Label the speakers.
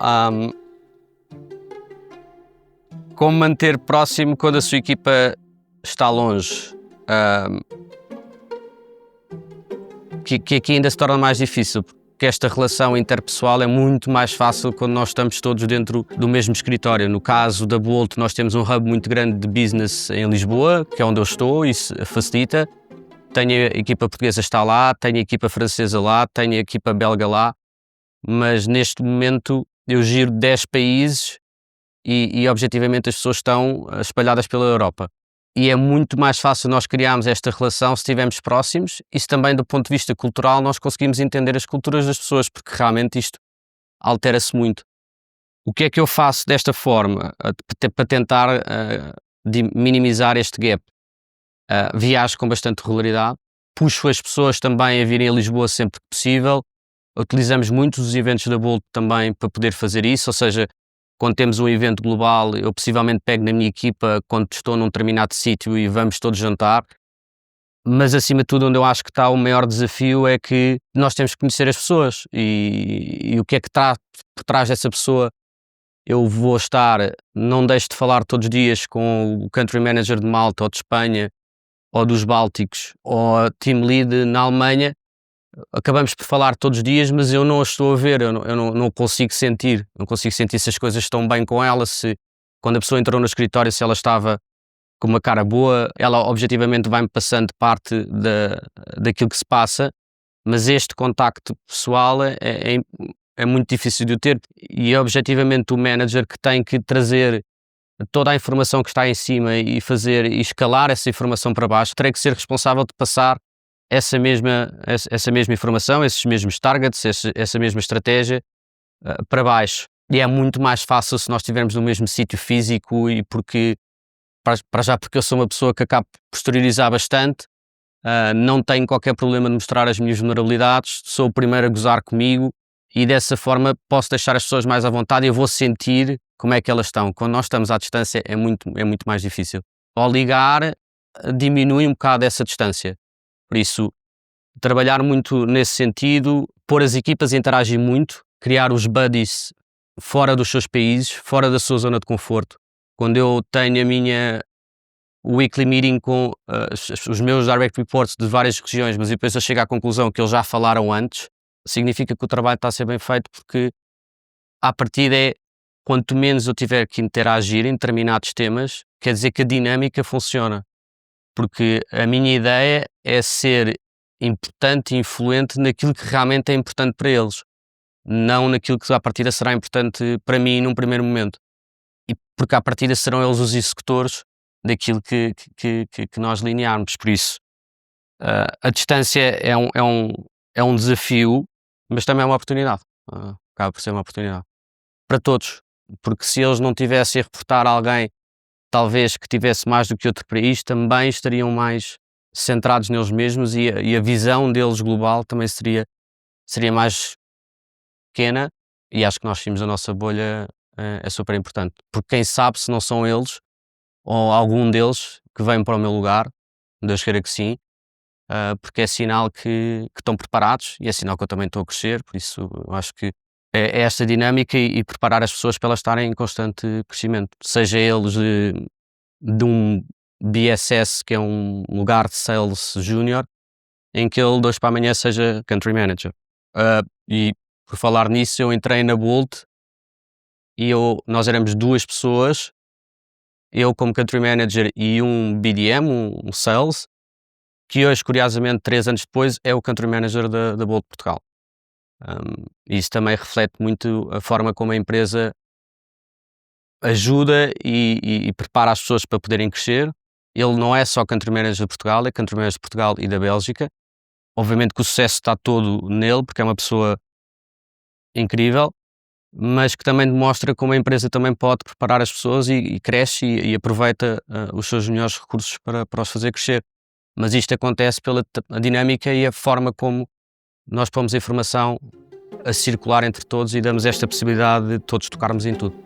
Speaker 1: Ahm, como manter próximo quando a sua equipa está longe? Que aqui ainda se torna mais difícil, porque esta relação interpessoal é muito mais fácil quando nós estamos todos dentro do mesmo escritório. No caso da Bolt, nós temos um hub muito grande de business em Lisboa, que é onde eu estou, e isso facilita. Tenho a equipa portuguesa está lá, tenho a equipa francesa lá, tenho a equipa belga lá, mas neste momento eu giro 10 países e objetivamente as pessoas estão espalhadas pela Europa. E é muito mais fácil nós criarmos esta relação se estivermos próximos e se também do ponto de vista cultural nós conseguimos entender as culturas das pessoas, porque realmente isto altera-se muito. O que é que eu faço desta forma para tentar minimizar este gap? Viajo com bastante regularidade, puxo as pessoas também a virem a Lisboa sempre que possível, utilizamos muitos os eventos da Bolt também para poder fazer isso, ou seja, quando temos um evento global, eu possivelmente pego na minha equipa quando estou num determinado sítio e vamos todos jantar. Mas acima de tudo, onde eu acho que está o maior desafio é que nós temos que conhecer as pessoas e o que é que está por trás dessa pessoa. Eu vou estar, não deixo de falar todos os dias com o Country Manager de Malta ou de Espanha ou dos Bálticos ou a Team Lead na Alemanha. Acabamos por falar todos os dias, mas eu não a estou a ver, eu não consigo sentir, se as coisas estão bem com ela, se quando a pessoa entrou no escritório, se ela estava com uma cara boa, ela objetivamente vai-me passando parte daquilo que se passa, mas este contacto pessoal é muito difícil de o ter e é objetivamente o manager que tem que trazer toda a informação que está em cima e fazer e escalar essa informação para baixo, terei que ser responsável de passar essa mesma informação, esses mesmos targets, essa mesma estratégia para baixo. E é muito mais fácil se nós estivermos no mesmo sítio físico e porque eu sou uma pessoa que acabo por exteriorizar bastante, não tenho qualquer problema de mostrar as minhas vulnerabilidades, sou o primeiro a gozar comigo e dessa forma posso deixar as pessoas mais à vontade e eu vou sentir como é que elas estão. Quando nós estamos à distância é muito mais difícil. Ao ligar, diminui um bocado essa distância. Por isso, trabalhar muito nesse sentido, pôr as equipas a interagir muito, criar os buddies fora dos seus países, fora da sua zona de conforto. Quando eu tenho a minha weekly meeting com os meus direct reports de várias regiões, mas depois eu chego à conclusão que eles já falaram antes, significa que o trabalho está a ser bem feito, porque à partida quanto menos eu tiver que interagir em determinados temas, quer dizer que a dinâmica funciona. Porque a minha ideia é ser importante e influente naquilo que realmente é importante para eles, não naquilo que à partida será importante para mim num primeiro momento. E porque à partida serão eles os executores daquilo que nós linearmos. Por isso, a distância é um desafio, mas também é uma oportunidade. Acaba por ser uma oportunidade. Para todos. Porque se eles não tivessem a reportar a alguém talvez que tivesse mais do que outro país, também estariam mais centrados neles mesmos e a visão deles global também seria mais pequena e acho que nós temos a nossa bolha é super importante, porque quem sabe se não são eles ou algum deles que vem para o meu lugar, Deus queira que sim, porque é sinal que estão preparados e é sinal que eu também estou a crescer, por isso eu acho que é esta dinâmica e preparar as pessoas para elas estarem em constante crescimento, seja eles de um BSS, que é um lugar de sales júnior, em que ele de hoje para amanhã seja country manager. E por falar nisso, eu entrei na Bolt e nós éramos 2 pessoas, eu como country manager e um BDM, um sales, que hoje, curiosamente, 3 anos depois, é o country manager da Bolt Portugal. Isso também reflete muito a forma como a empresa ajuda e prepara as pessoas para poderem crescer. Ele não é só Country Manager de Portugal, é Country Manager de Portugal e da Bélgica. Obviamente que o sucesso está todo nele, porque é uma pessoa incrível, mas que também demonstra como a empresa também pode preparar as pessoas e cresce e aproveita os seus melhores recursos para os fazer crescer. Mas isto acontece pela a dinâmica e a forma como nós pomos a informação a circular entre todos e damos esta possibilidade de todos tocarmos em tudo.